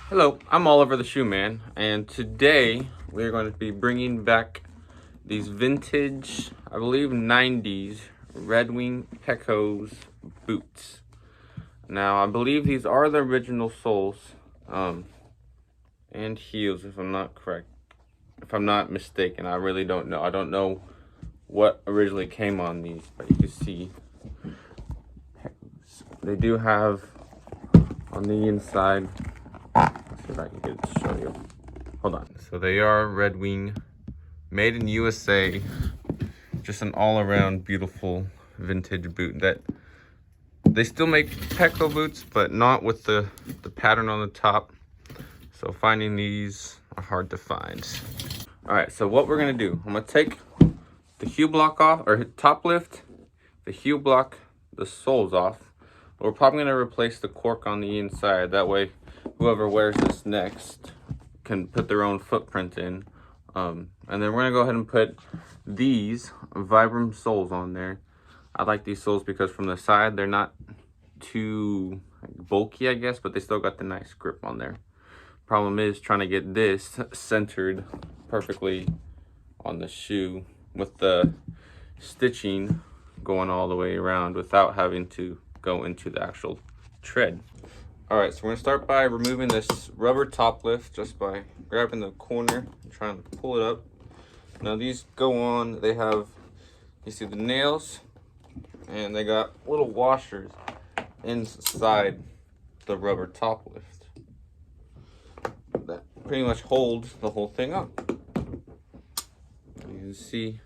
Hello, I'm Oliver the Shoe Man, and today we're going to be bringing back these vintage, I believe 90s RedWing Pecos boots. Now, I believe these are the original soles and heels, if I'm not mistaken. I really don't know. I don't know what originally came on these, but you can see they do have on the inside. Let's see if I can get it to show you. Hold on. So they are RedWing, made in USA. Just an all-around beautiful vintage boot that they still make Pecco boots, but not with the pattern on the top. So finding these are hard to find. All right, so what we're gonna do, I'm gonna take the heel block off, or top lift, the heel block, the soles off. We're probably gonna replace the cork on the inside. That way, whoever wears this next can put their own footprint in. And then we're gonna go ahead and put these Vibram soles on there. I like these soles because from the side, they're not too bulky, I guess, but they still got the nice grip on there. Problem is trying to get this centered perfectly on the shoe with the stitching going all the way around without having to go into the actual tread. All right, so we're gonna start by removing this rubber top lift just by grabbing the corner and trying to pull it up. Now these go on, they have, you see the nails, and they got little washers inside the rubber top lift that pretty much holds the whole thing up. You can see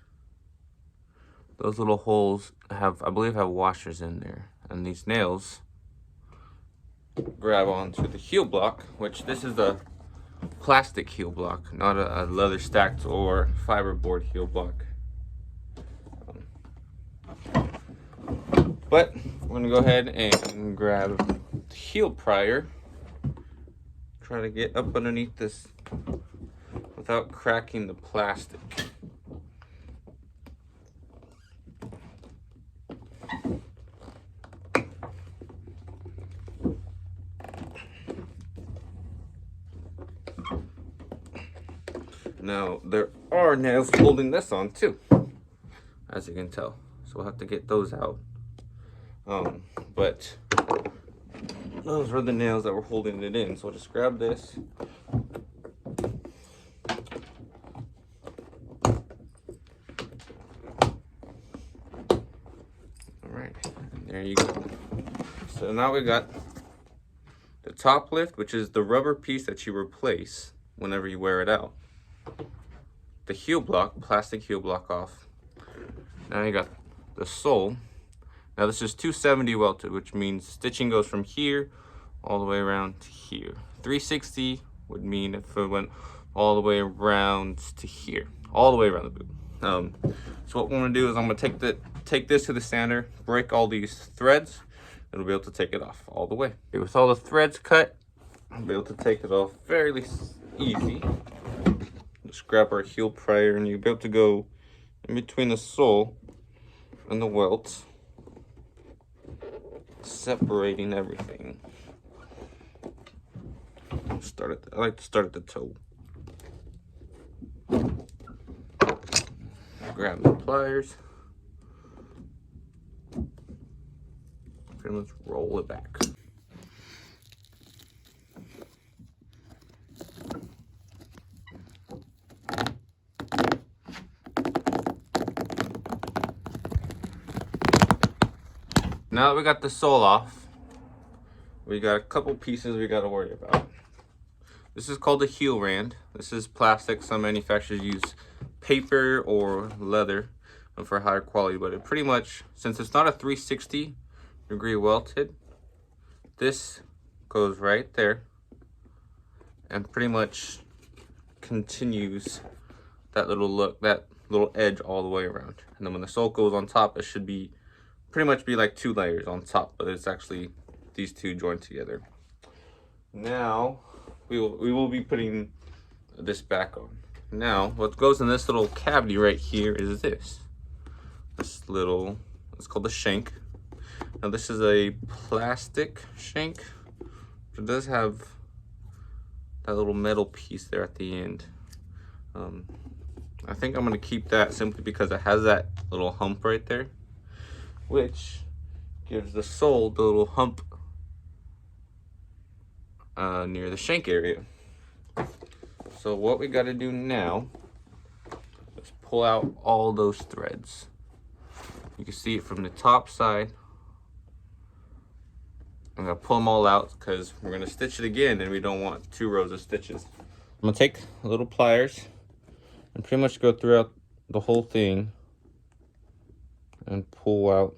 those little holes have, I believe, have washers in there, and these nails grab onto the heel block, which this is a plastic heel block, not a leather stacked or fiberboard heel block. But we're gonna go ahead and grab the heel prior, try to get up underneath this without cracking the plastic. Now, there are nails holding this on too, as you can tell. So we'll have to get those out. But those were the nails that were holding it in. So I'll just grab this. All right, there you go. So now we got the top lift, which is the rubber piece that you replace whenever you wear it out. The heel block, plastic heel block off. Now you got the sole. Now this is 270 welted, which means stitching goes from here all the way around to here. 360 would mean if it went all the way around to here, all the way around the boot. So what we're gonna do is I'm gonna take this to the sander, break all these threads, and we'll be able to take it off all the way. Okay, with all the threads cut, I'll be able to take it off fairly easy. Just grab our heel prior, and you'll be able to go in between the sole and the welt, separating everything. I like to start at the toe. Grab the pliers. Pretty much roll it back. Now that we got the sole off, we got a couple pieces we got to worry about. This is called a heel rand. This is plastic. Some manufacturers use paper or leather for higher quality, but it pretty much, since it's not a 360-degree welted, this goes right there and pretty much continues that little edge all the way around. And then when the sole goes on top, it should be pretty much be like 2 layers on top, but it's actually these two joined together. Now we will be putting this back on. Now what goes in this little cavity right here is this little, it's called the shank. Now this is a plastic shank. It does have that little metal piece there at the end. I think I'm gonna keep that simply because it has that little hump right there, which gives the sole the little hump near the shank area. So what we got to do now is pull out all those threads. You can see it from the top side. I'm gonna pull them all out because we're gonna stitch it again and we don't want 2 rows of stitches. I'm gonna take little pliers and pretty much go throughout the whole thing and pull out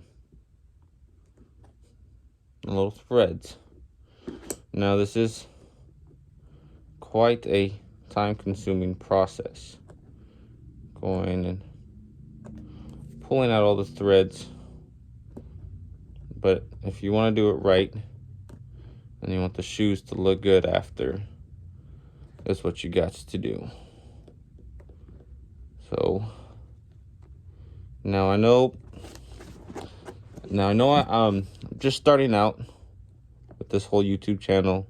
the little threads. Now this is quite a time-consuming process, going and pulling out all the threads, but if you want to do it right and you want the shoes to look good after, that's what you got to do. So now I know I'm just starting out with this whole YouTube channel,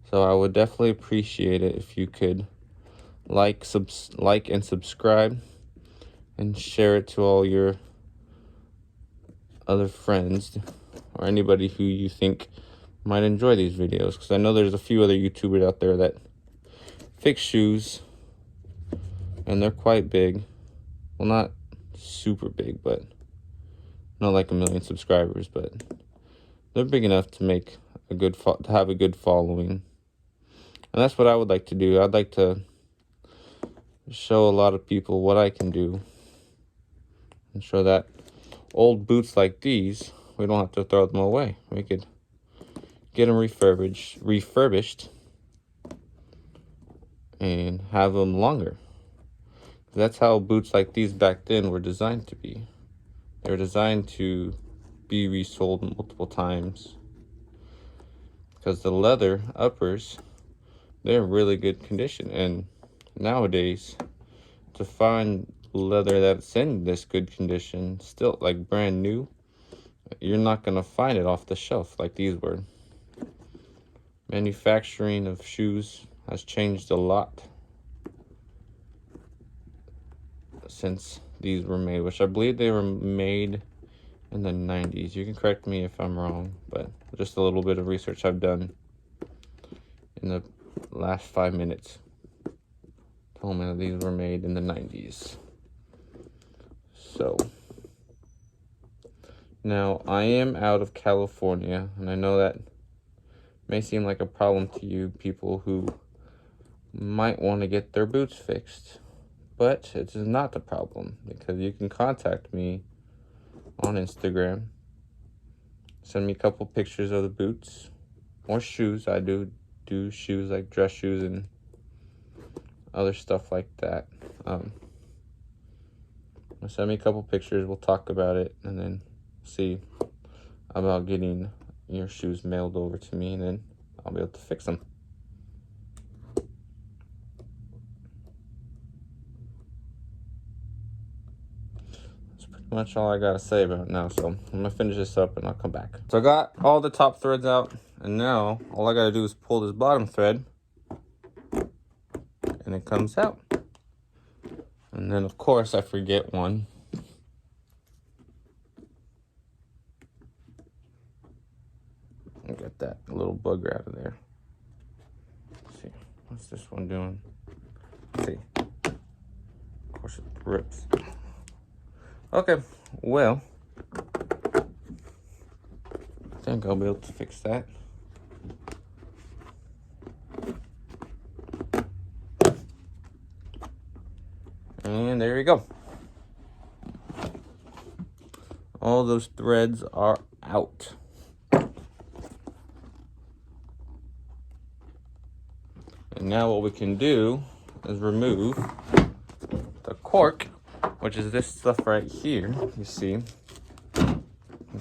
so I would definitely appreciate it if you could like and subscribe and share it to all your other friends or anybody who you think might enjoy these videos, because I know there's a few other YouTubers out there that fix shoes and they're quite big. Well, not super big, but not like 1 million subscribers, but they're big enough to make a good to have a good following. And that's what I would like to do. I'd like to show a lot of people what I can do and show that old boots like these, we don't have to throw them away. We could get them refurbished and have them longer. That's how boots like these back then were designed to be. They were designed to be resold multiple times because the leather uppers, they're in really good condition. And nowadays, to find leather that's in this good condition, still like brand new, you're not gonna find it off the shelf like these were. Manufacturing of shoes has changed a lot since these were made, which I believe they were made in the 90s. You can correct me if I'm wrong, but just a little bit of research I've done in the last 5 minutes told me that these were made in the 90s. So now I am out of California, and I know that may seem like a problem to you people who might want to get their boots fixed, but it is not a problem because you can contact me on Instagram, send me a couple pictures of the boots or shoes. I do shoes, like dress shoes and other stuff like that. Send me a couple pictures, we'll talk about it, and then see about getting your shoes mailed over to me, and then I'll be able to fix them. That's pretty much all I gotta say about it now, so I'm gonna finish this up and I'll come back. So I got all the top threads out, and now all I gotta do is pull this bottom thread and it comes out. And then of course I forget one. I'll get that little bugger out of there. Let's see, what's this one doing? Let's see. Of course it rips. Okay, well, I think I'll be able to fix that. And there you go. All those threads are out. And now what we can do is remove the cork, which is this stuff right here, you see,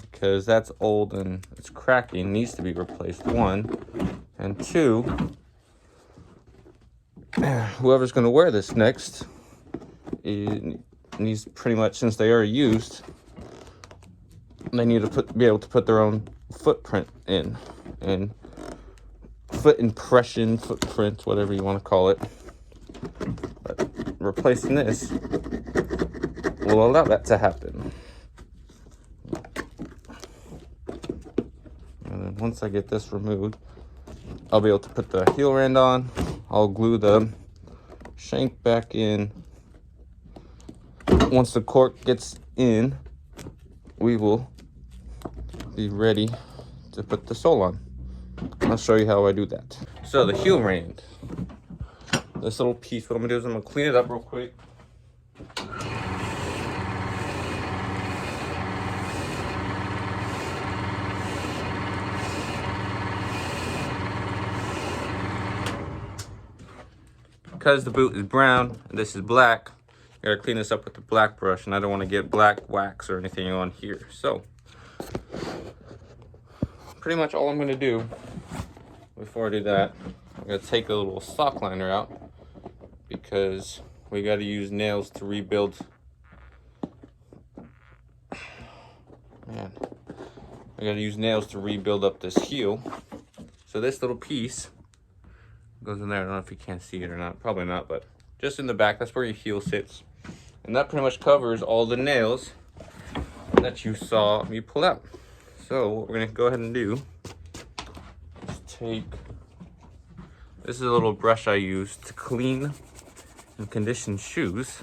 because that's old and it's cracking, needs to be replaced, 1. And 2, whoever's going to wear this next, it needs pretty much, since they are used, they need to be able to put their own footprint in. And foot impression, footprint, whatever you want to call it. But replacing this will allow that to happen. And then once I get this removed, I'll be able to put the heel rand on. I'll glue the shank back in. Once the cork gets in, we will be ready to put the sole on. I'll show you how I do that. So the heel rand, this little piece, what I'm gonna do is I'm gonna clean it up real quick. Because the boot is brown and this is black, you gotta clean this up with the black brush, and I don't want to get black wax or anything on here. So pretty much all I'm gonna do before I do that, I'm gonna take a little sock liner out, because we gotta use nails to rebuild. Man, I gotta use nails to rebuild up this heel. So this little piece goes in there. I don't know if you can see it or not. Probably not, but just in the back, that's where your heel sits. And that pretty much covers all the nails that you saw me pull out. So what we're gonna go ahead and do is take, this is a little brush I use to clean and condition shoes.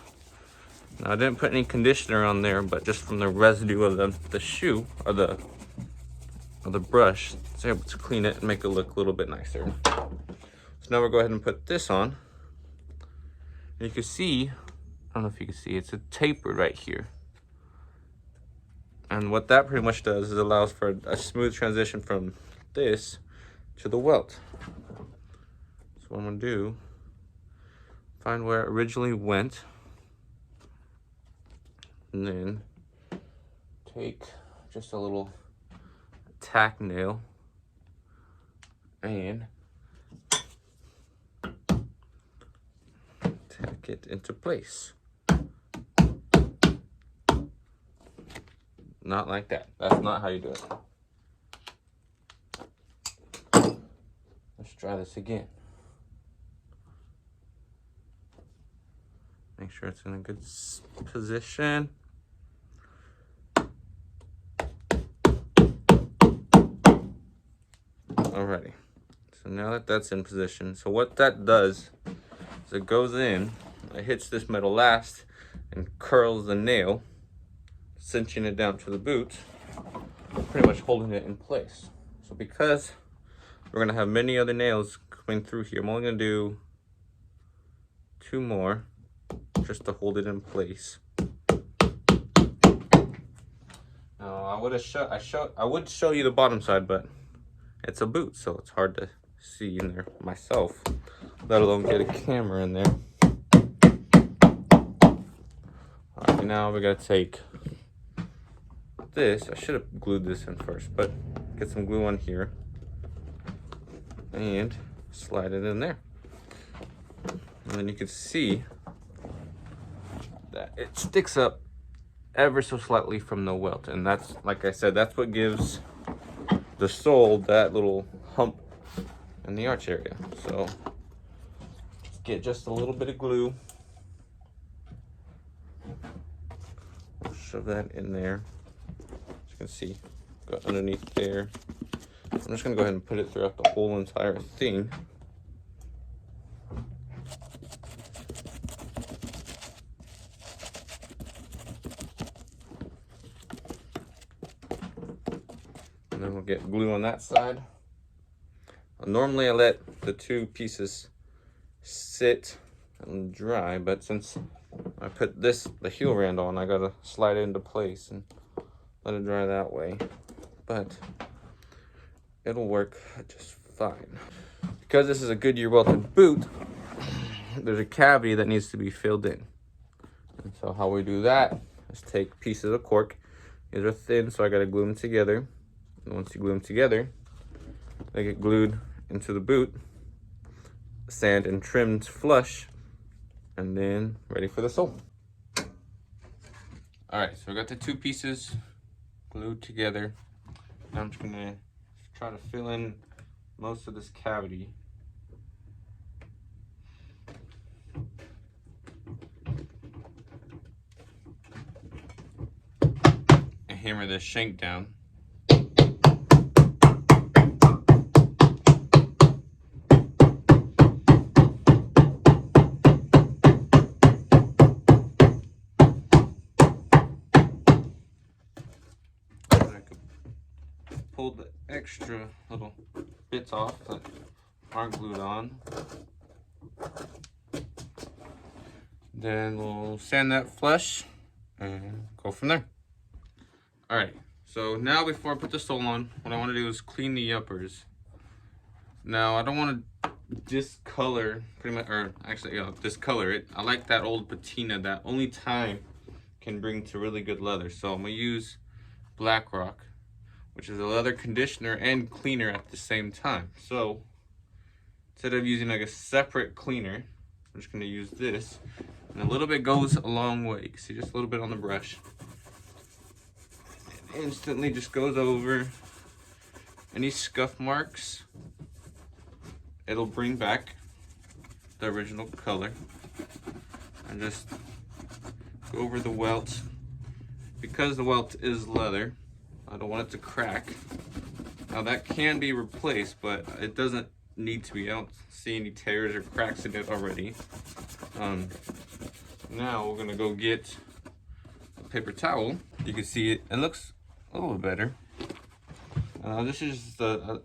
Now I didn't put any conditioner on there, but just from the residue of the shoe or the brush, it's able to clean it and make it look a little bit nicer. So now we'll go ahead and put this on. And you can see, I don't know if you can see, it's a tapered right here. And what that pretty much does is allows for a smooth transition from this to the welt. So what I'm gonna do, find where it originally went, and then take just a little tack nail and tack it into place. Not like that. That's not how you do it. Let's try this again. Make sure it's in a good position. Alrighty. So now that that's in position, so what that does is it goes in, it hits this metal last and curls the nail, cinching it down to the boot, pretty much holding it in place. So because we're gonna have many other nails coming through here, I'm only gonna do 2 more just to hold it in place. Now I would show you the bottom side, but it's a boot, so it's hard to see in there myself, let alone get a camera in there. Alright, now we gotta take this. I should have glued this in first, but get some glue on here and slide it in there. And then you can see that it sticks up ever so slightly from the welt, and that's, like I said, that's what gives the sole that little hump in the arch area. So get just a little bit of glue, we'll shove that in there. As you can see, go underneath there. I'm just gonna go ahead and put it throughout the whole entire thing. And then we'll get glue on that side. Normally I let the 2 pieces sit and dry, but since I put the heel rand on, I gotta slide it into place and let it dry that way. But it'll work just fine. Because this is a Goodyear welted boot, there's a cavity that needs to be filled in. And so how we do that is take pieces of cork. These are thin, so I gotta glue them together. And once you glue them together, they get glued into the boot, sand and trimmed flush, and then ready for the sole. All right, so I got the 2 pieces glued together. Now I'm just gonna try to fill in most of this cavity. And hammer this shank down. Pull the extra little bits off that aren't glued on. Then we'll sand that flush and go from there. Alright, so now before I put the sole on, what I want to do is clean the uppers. Now I don't want to discolor pretty much, or actually discolor it. I like that old patina that only time can bring to really good leather. So I'm going to use Black Rock, which is a leather conditioner and cleaner at the same time. So instead of using like a separate cleaner, I'm just gonna use this. And a little bit goes a long way. You can see just a little bit on the brush. It instantly just goes over any scuff marks. It'll bring back the original color. And just go over the welt. Because the welt is leather, I don't want it to crack. Now that can be replaced, but it doesn't need to be. I don't see any tears or cracks in it already. Now we're gonna go get a paper towel. You can see it looks a little better. This is just a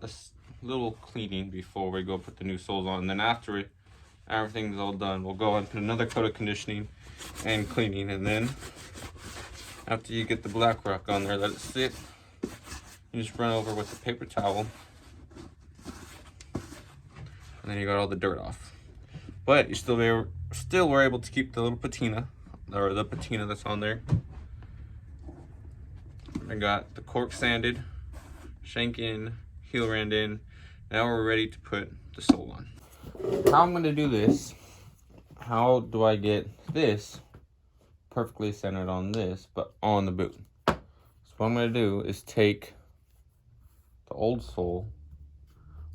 little cleaning before we go put the new soles on. And then after everything's all done, we'll go and put another coat of conditioning and cleaning. And then after you get the Black Rock on there, let it sit. You just run over with the paper towel. And then you got all the dirt off. But you still were able to keep the little patina, or the patina that's on there. I got the cork sanded, shank in, heel rand in. Now we're ready to put the sole on. How I'm gonna do this, how do I get this perfectly centered on this, but on the boot? So what I'm gonna do is take the old sole,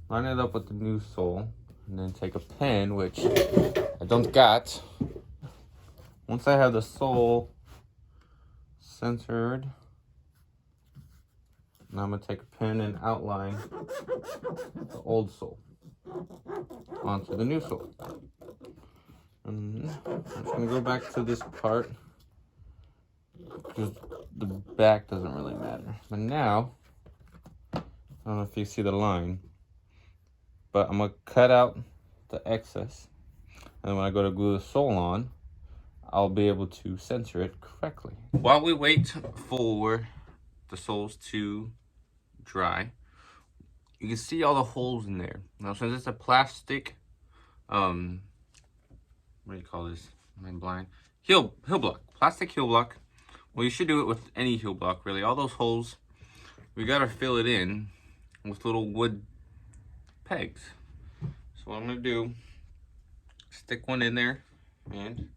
line it up with the new sole, and then take a pen, which I don't got. Once I have the sole centered, now I'm gonna take a pen and outline the old sole onto the new sole. And I'm just gonna go back to this part because the back doesn't really matter. But now, I don't know if you see the line, but I'm gonna cut out the excess, and then when I go to glue the sole on, I'll be able to center it correctly. While we wait for the soles to dry, you can see all the holes in there. Now since it's a plastic, what do you call this? Am I blind? Heel block, plastic heel block. Well, you should do it with any heel block, really. All those holes, we gotta fill it in with little wood pegs. So what I'm gonna do, stick one in there, and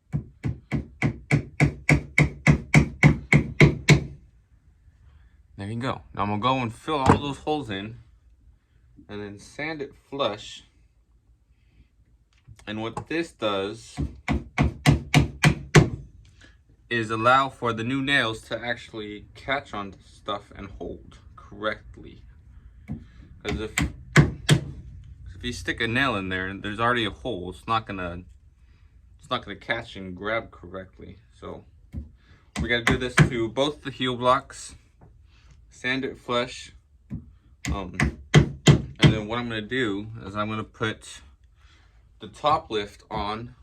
there you go. Now I'm gonna go and fill all those holes in, and then sand it flush. And what this does is allow for the new nails to actually catch on stuff and hold correctly. Because if you stick a nail in there and there's already a hole, it's not gonna catch and grab correctly. So we gotta do this to both the heel blocks, sand it flush, and then what I'm gonna do is I'm gonna put the top lift on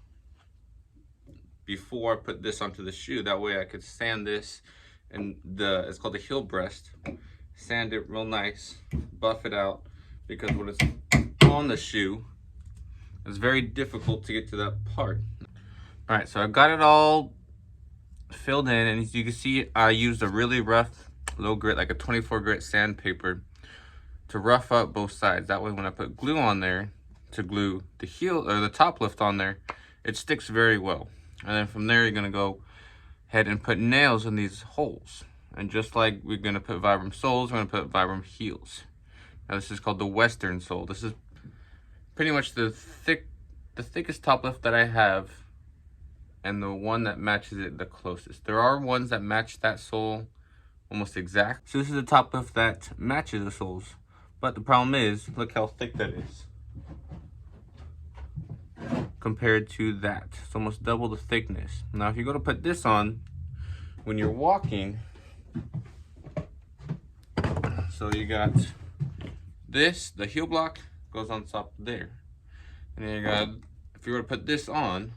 before I put this onto the shoe. That way I could sand this, and it's called the heel breast. Sand it real nice, buff it out, because when it's on the shoe, it's very difficult to get to that part. All right, so I got it all filled in, and as you can see, I used a really rough, low grit, like a 24 grit sandpaper to rough up both sides. That way when I put glue on there to glue the heel or the top lift on there, it sticks very well. And then from there, you're gonna go ahead and put nails in these holes. And just like we're gonna put Vibram soles, we're gonna put Vibram heels. Now this is called the Western sole. This is pretty much the thickest top lift that I have, and the one that matches it the closest. There are ones that match that sole almost exact. So this is the top lift that matches the soles. But the problem is, look how thick that is compared to that. It's almost double the thickness. Now if you go to put this on when you're walking, so you got this, the heel block goes on top there. And then you got, if you were to put this on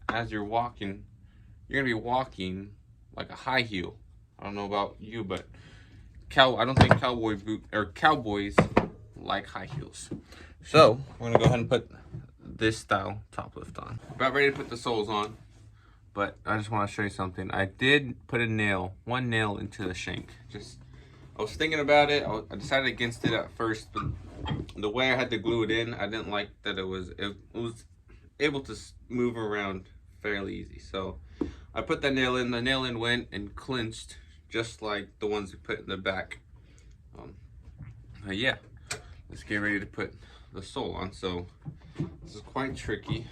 as you're walking, you're gonna be walking like a high heel. I don't know about you, but I don't think cowboys like high heels. So we're gonna go ahead and put this style top lift on. About ready to put the soles on, but I just want to show you something. I did put one nail into the shank. I was thinking about it. I decided against it at first, but the way I had to glue it in, I didn't like that it was able to move around fairly easy. So I put that nail in. The nail in went and clinched just like the ones we put in the back. Yeah, let's get ready to put the sole on. So this is quite tricky,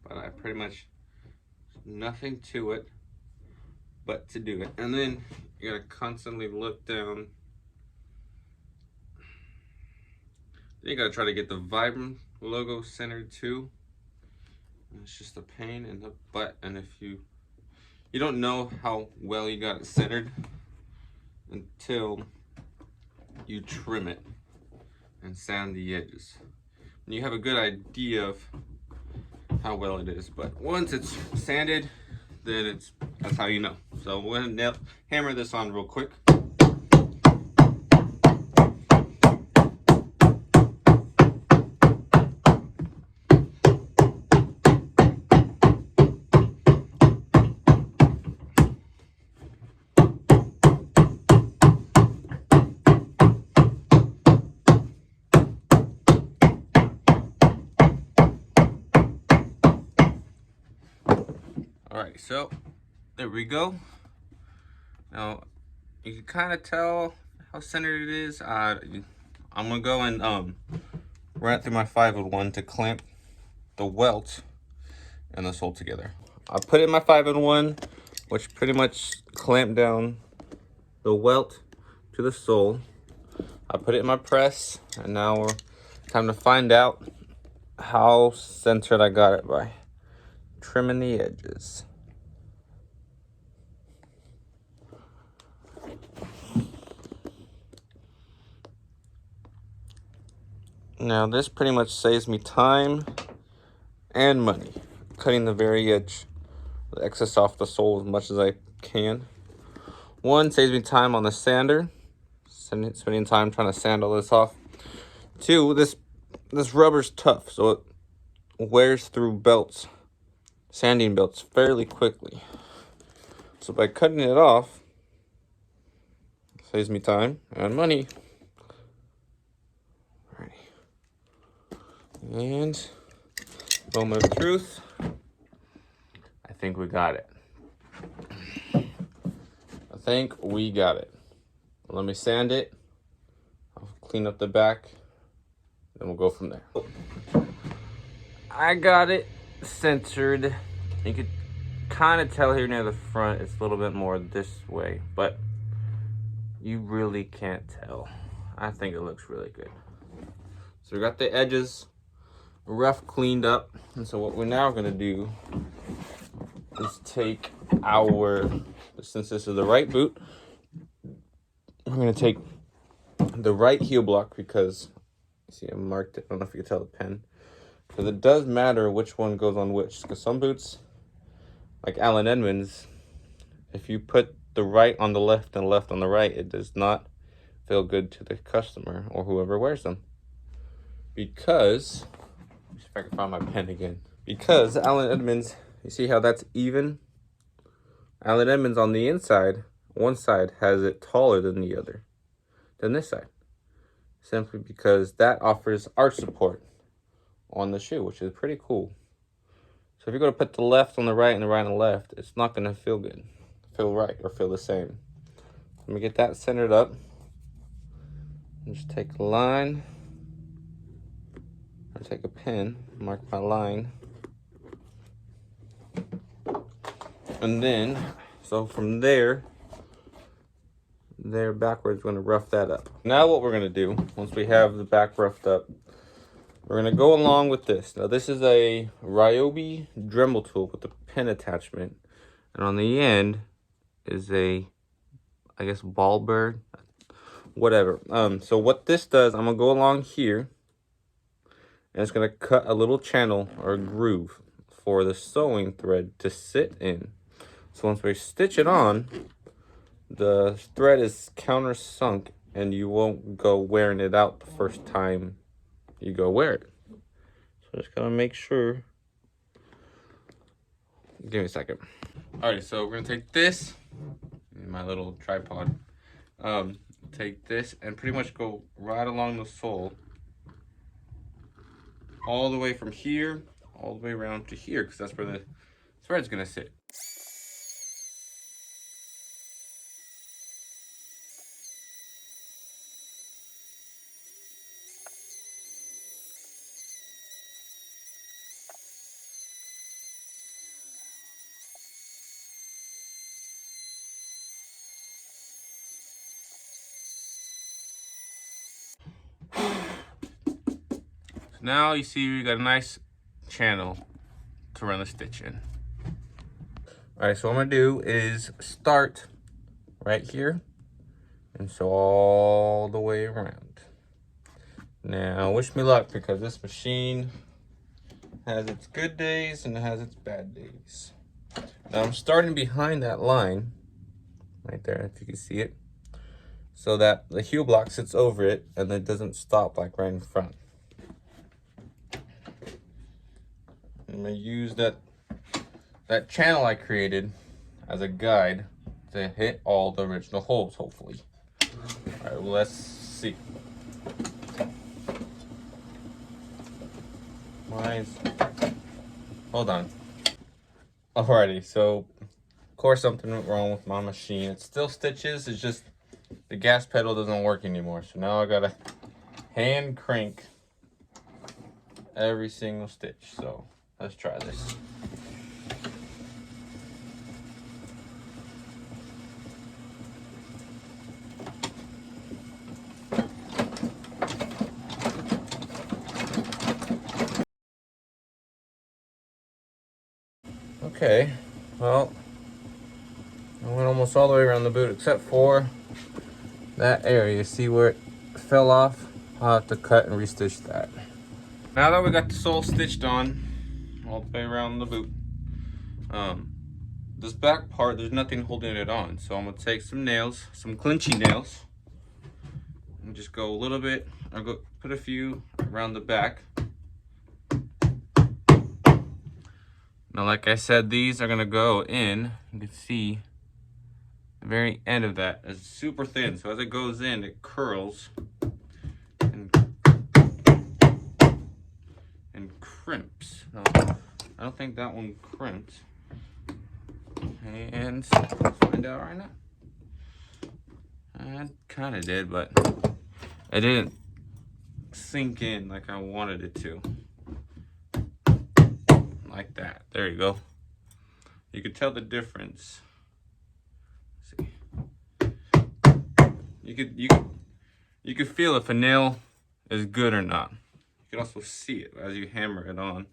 but I pretty much nothing to it but to do it. And then you gotta constantly look down. Then you gotta try to get the Vibram logo centered too. And it's just a pain in the butt. And if you don't know how well you got it centered until you trim it and sand the edges. And you have a good idea of how well it is, but once it's sanded, then that's how you know. So we're gonna hammer this on real quick. Alright, so there we go. Now you can kind of tell how centered it is. I'm gonna go and run it through my 5-in-1 to clamp the welt and the sole together. I put it in my 5-in-1, which pretty much clamped down the welt to the sole. I put it in my press, and now we're time to find out how centered I got it by trimming the edges. Now this pretty much saves me time and money, cutting the very edge, the excess off the sole as much as I can. One, saves me time on the sander, spending time trying to sand all this off. Two, this rubber's tough, so it wears through sanding belts fairly quickly. So by cutting it off, it saves me time and money. And moment of truth, I think we got it. Let me sand it. I'll clean up the back, then we'll go from there. I got it centered. You could kind of tell here near the front it's a little bit more this way, but you really can't tell. I think it looks really good. So we got the edges rough cleaned up, and so what we're now going to do is take since this is the right boot, we're going to take the right heel block, because you see I marked it. I don't know if you can tell the pen, because it does matter which one goes on which, because some boots like Allen Edmonds, if you put the right on the left and left on the right, it does not feel good to the customer or whoever wears them. Because if I can find my pen again. Because Allen Edmonds, you see how that's even? Allen Edmonds on the inside, one side has it taller than the other, than this side. Simply because that offers arch support on the shoe, which is pretty cool. So if you're going to put the left on the right and the right on the left, it's not going to feel good, feel right, or feel the same. Let me get that centered up. Just take a line, or take a pen, mark my line. And then, so from there backwards, we're gonna rough that up. Now what we're gonna do, once we have the back roughed up, we're gonna go along with this. Now this is a Ryobi Dremel tool with a pin attachment. And on the end is a, I guess, ball bird, whatever. So what this does, I'm gonna go along here, and it's gonna cut a little channel or a groove for the sewing thread to sit in. So once we stitch it on, the thread is countersunk and you won't go wearing it out the first time you go wear it. So just gotta make sure. Give me a second. Alright, so we're gonna take this, my little tripod, take this and pretty much go right along the sole, all the way from here, all the way around to here, because that's where the thread's gonna sit. So now you see we got a nice channel to run the stitch in. All right, so what I'm gonna do is start right here and sew all the way around. Now, wish me luck, because this machine has its good days and it has its bad days. Now I'm starting behind that line, right there, if you can see it, so that the heel block sits over it and it doesn't stop like right in front. I'm gonna use that channel I created as a guide to hit all the original holes, hopefully. All right, well, let's see. Hold on. Alrighty, so of course something went wrong with my machine. It still stitches, it's just the gas pedal doesn't work anymore. So now I gotta hand crank every single stitch. So let's try this. Okay, well, I went almost all the way around the boot except for that area. See where it fell off? I'll have to cut and restitch that. Now that we got the sole stitched on all the way around the boot, this back part, there's nothing holding it on. So I'm gonna take some nails, some clinchy nails, and just go a little bit, I'll go put a few around the back. Now, like I said, these are gonna go in, you can see the very end of that is super thin. So as it goes in, it curls and crimps. No, I don't think that one crimped. And let's find out right now. I kind of did, but it didn't sink in like I wanted it to. Like that. There you go. You can tell the difference. Let's see. You could feel if a nail is good or not. You can also see it as you hammer it on.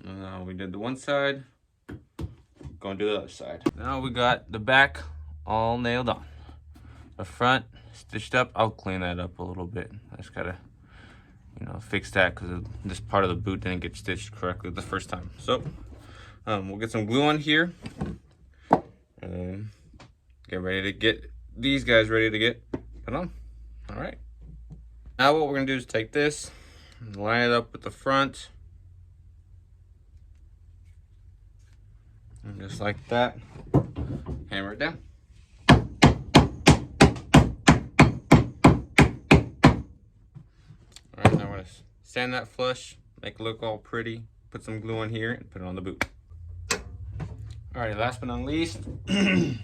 Now we did the one side. Going to do the other side. Now we got the back all nailed on. The front stitched up. I'll clean that up a little bit. I just gotta, fix that because this part of the boot didn't get stitched correctly the first time. So we'll get some glue on here and get these guys ready to get put on. All right. Now what we're gonna do is take this and line it up with the front, and just like that, hammer it down. All right, now we're gonna sand that flush, make it look all pretty, put some glue on here, and put it on the boot. Alright, last but not least, this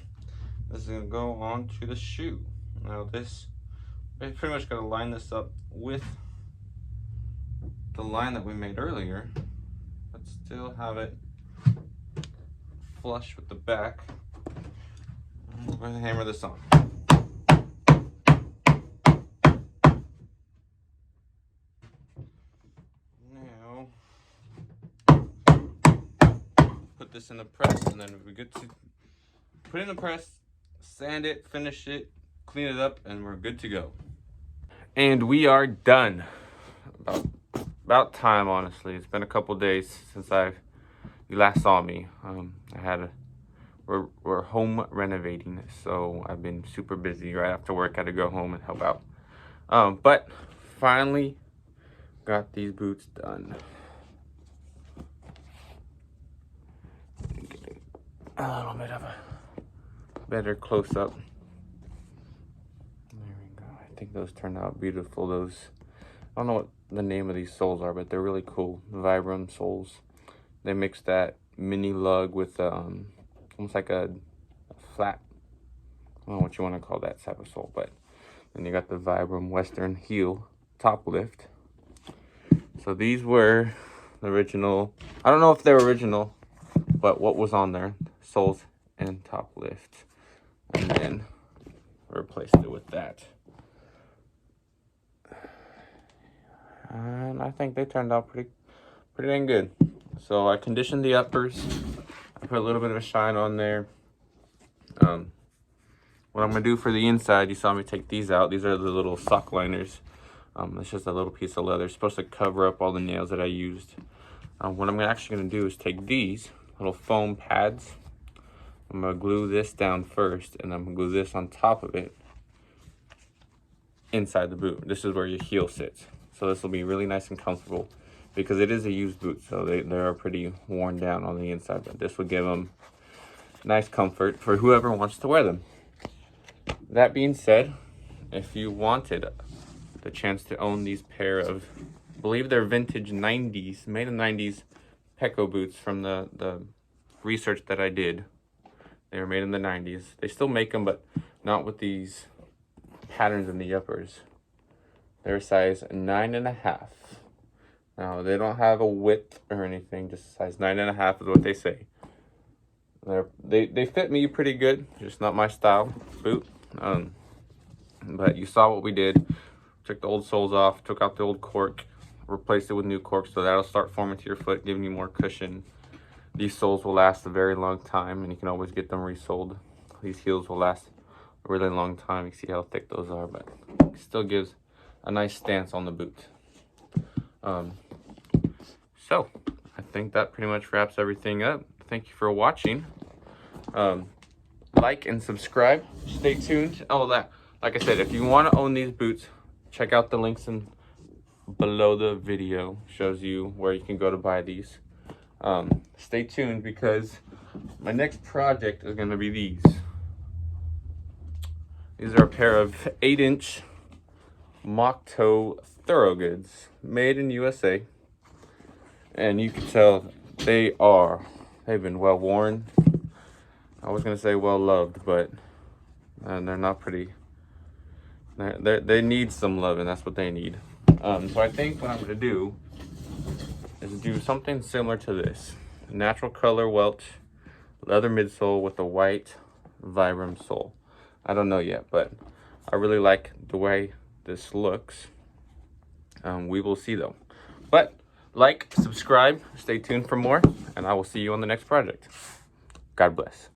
is gonna go on to the shoe. Now this, we pretty much gotta line this up with the line that we made earlier, but still have it flush with the back. We're gonna hammer this on. Now, put this in the press, and then we're good to put it in the press, sand it, finish it, clean it up, and we're good to go. And we are done. About time, honestly. It's been a couple days since you last saw me. We're home renovating, so I've been super busy. Right after work, I had to go home and help out. But finally got these boots done. Get a little bit of a better close up. There we go. I think those turned out beautiful. Those, I don't know what the name of these soles are, but they're really cool. Vibram soles. They mix that mini lug with almost like a flat, I don't know what you want to call that type of sole, but then you got the Vibram Western heel top lift. So these were the original, I don't know if they're original, but what was on there, soles and top lift. And then I replaced it with that. And I think they turned out pretty dang good. So I conditioned the uppers. I put a little bit of a shine on there. What I'm gonna do for the inside, you saw me take these out. These are the little sock liners. It's just a little piece of leather. It's supposed to cover up all the nails that I used. What I'm actually gonna do is take these little foam pads. I'm gonna glue this down first, and I'm gonna glue this on top of it inside the boot. This is where your heel sits. So this will be really nice and comfortable because it is a used boot, so they are pretty worn down on the inside, but this will give them nice comfort for whoever wants to wear them. That being said, if you wanted the chance to own these pair of, I believe they're vintage 90s, made in the 90s Pecos boots from the research that I did. They were made in the 90s. They still make them, but not with these patterns in the uppers. They're size 9.5. Now, they don't have a width or anything, just size 9.5 is what they say. They fit me pretty good, just not my style boot. But you saw what we did. Took the old soles off, took out the old cork, replaced it with new cork, so that'll start forming to your foot, giving you more cushion. These soles will last a very long time, and you can always get them resoled. These heels will last a really long time. You can see how thick those are, but it still gives a nice stance on the boot. So I think that pretty much wraps everything up. Thank you for watching. Like and subscribe. Stay tuned. Oh, like I said, if you want to own these boots, check out the links below the video. Shows you where you can go to buy these. Stay tuned because my next project is going to be these. These are a pair of 8-inch mock toe Thorogoods made in USA. And you can tell they've been well worn. I was going to say well loved, but they're not pretty. They need some love, and that's what they need. So I think what I'm going to do is do something similar to this. Natural color Welch leather midsole with a white Vibram sole. I don't know yet, but I really like the way this looks. We will see though. But like, subscribe, stay tuned for more, and I will see you on the next project. God bless.